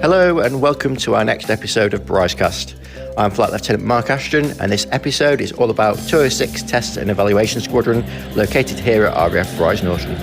Hello and welcome to our next episode of BrizeCast. I'm Flight Lieutenant Mark Ashton, and this episode is all about 206 Test and Evaluation Squadron located here at RAF Brize Norton.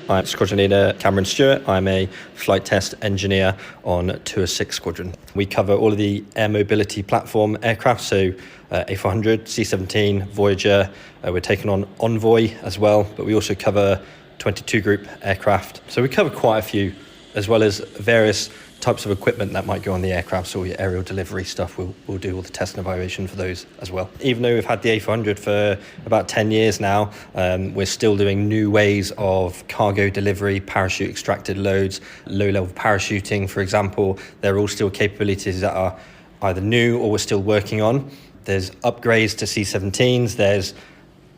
I'm Squadron Leader Cameron Stewart. I'm a flight test engineer on 206 Squadron. We cover all of the air mobility platform aircraft, so A400, C-17, Voyager. We're taking on Envoy as well, but we also cover 22 group aircraft. So we cover quite a few, as well as various types of equipment that might go on the aircraft. So your aerial delivery stuff, we'll do all the test and evaluation for those as well. Even though we've had the A400 for about 10 years now, we're still doing new ways of cargo delivery, parachute extracted loads, low-level parachuting, for example. They're all still capabilities that are either new or we're still working on. There's upgrades to C-17s, there's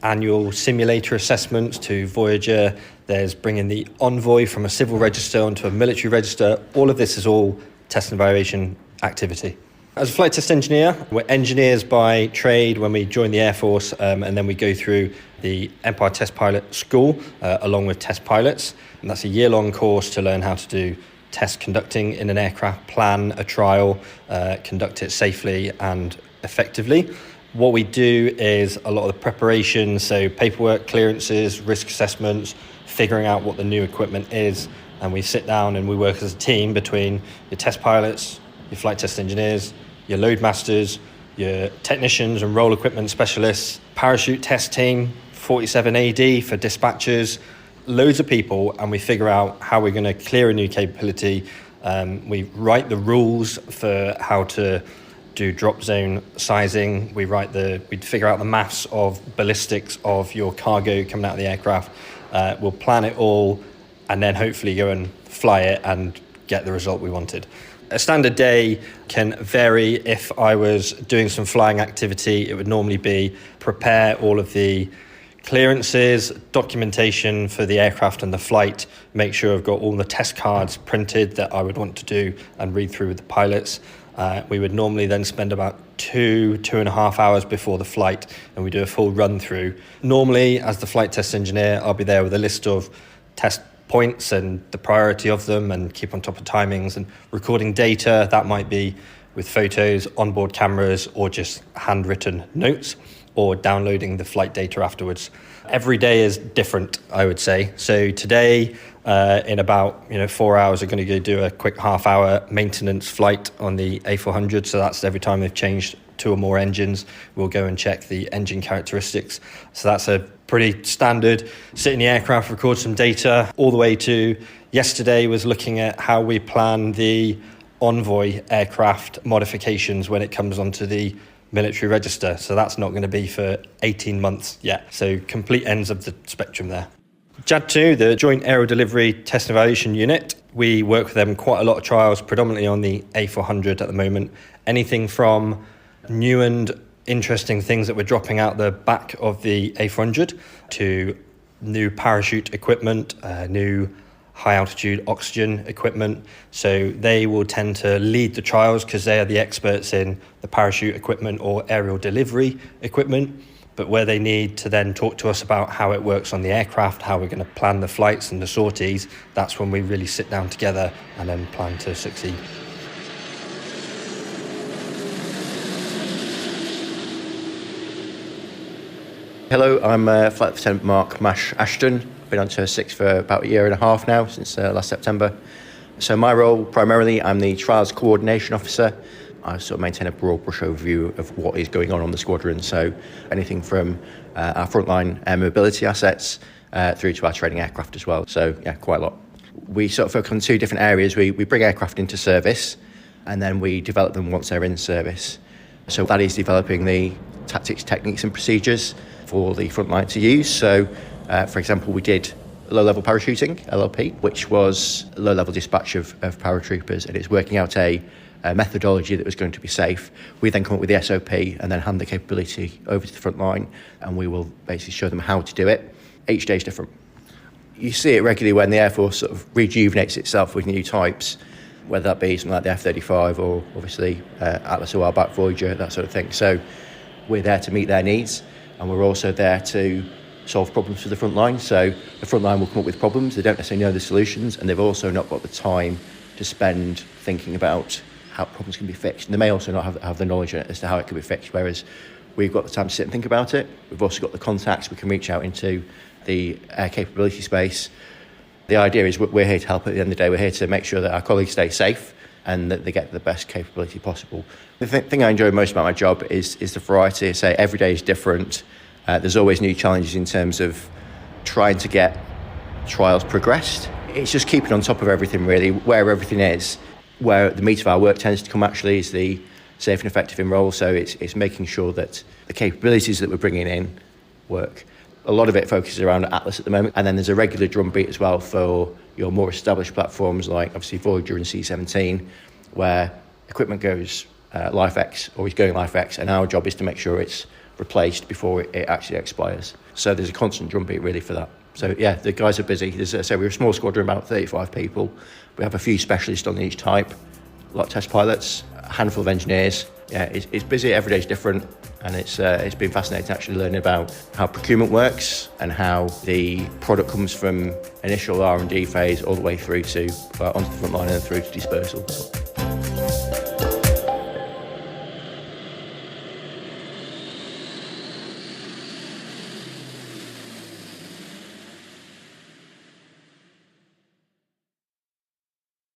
annual simulator assessments to Voyager, there's bringing the Envoy from a civil register onto a military register. All of this is all test and evaluation activity. As a flight test engineer, we're engineers by trade when we join the Air Force, and then we go through the Empire Test Pilot School along with test pilots. And that's a year-long course to learn how to do test conducting in an aircraft, plan a trial, conduct it safely and effectively. What we do is a lot of the preparation, so paperwork, clearances, risk assessments, figuring out what the new equipment is, and we sit down and we work as a team between your test pilots, your flight test engineers, your load masters, your technicians and roll equipment specialists, parachute test team, 47 AD for dispatchers, loads of people, and we figure out how we're going to clear a new capability. We write the rules for how to do drop zone sizing. We'd figure out the maths of ballistics of your cargo coming out of the aircraft. We'll plan it all and then hopefully go and fly it and get the result we wanted. A standard day can vary. If I was doing some flying activity, it would normally be prepare all of the clearances, documentation for the aircraft and the flight, make sure I've got all the test cards printed that I would want to do and read through with the pilots. We would normally then spend about 2.5 hours before the flight, and we do a full run through. Normally, as the flight test engineer, I'll be there with a list of test points and the priority of them and keep on top of timings and recording data. That might be with photos, onboard cameras, or just handwritten notes, or downloading the flight data afterwards. Every day is different, I would say. So today, in about 4 hours, we're going to go do a quick half-hour maintenance flight on the A400. So that's every time they've changed 2 or more engines, we'll go and check the engine characteristics. So that's a pretty standard. Sit in the aircraft, record some data. All the way to yesterday was looking at how we plan the Envoy aircraft modifications when it comes onto the military register. So that's not going to be for 18 months yet. So complete ends of the spectrum there. JAD2, the Joint Aerial Delivery Test and Evaluation Unit, we work with them quite a lot of trials, predominantly on the A400 at the moment. Anything from new and interesting things that we're dropping out the back of the A400 to new parachute equipment, new high-altitude oxygen equipment. So they will tend to lead the trials because they are the experts in the parachute equipment or aerial delivery equipment. But where they need to then talk to us about how it works on the aircraft, how we're going to plan the flights and the sorties, that's when we really sit down together and then plan to succeed. Hello, I'm Flight Lieutenant Mark Ashton. I've been on 206 for about 1.5 years now, since last September. So my role, primarily, I'm the Trials Coordination Officer. I sort of maintain a broad brush overview of what is going on the squadron. So anything from our frontline air mobility assets through to our training aircraft as well. So yeah, quite a lot. We sort of focus on 2 different areas. We bring aircraft into service and then we develop them once they're in service. So that is developing the tactics, techniques and procedures for the frontline to use. So for example, we did low-level parachuting, LLP, which was low-level dispatch of paratroopers, and it's working out a methodology that was going to be safe. We then come up with the SOP and then hand the capability over to the front line, and we will basically show them how to do it. Each day is different. You see it regularly when the Air Force sort of rejuvenates itself with new types, whether that be something like the F-35 or obviously Atlas or Back Voyager, that sort of thing. So we're there to meet their needs. and we're also there to solve problems for the frontline. So the frontline will come up with problems, they don't necessarily know the solutions, and they've also not got the time to spend thinking about how problems can be fixed. And they may also not have the knowledge as to how it can be fixed, whereas we've got the time to sit and think about it. We've also got the contacts, we can reach out into the air capability space. The idea is we're here to help at the end of the day. We're here to make sure that our colleagues stay safe and that they get the best capability possible. The thing I enjoy most about my job is the variety. I say every day is different. There's always new challenges in terms of trying to get trials progressed. It's just keeping on top of everything, really, where everything is. Where the meat of our work tends to come actually is the safe and effective in role. So it's making sure that the capabilities that we're bringing in work. A lot of it focuses around Atlas at the moment, and then there's a regular drumbeat as well for your more established platforms like obviously Voyager and C-17, where equipment goes life X or is going life X, and our job is to make sure it's replaced before it actually expires. So there's a constant drumbeat really for that. So yeah, the guys are busy. We're a small squadron, about 35 people. We have a few specialists on each type, a lot of test pilots, a handful of engineers. Yeah, it's busy, every day's different, and it's been fascinating actually learning about how procurement works and how the product comes from initial R&D phase all the way through to onto the front line and through to dispersal.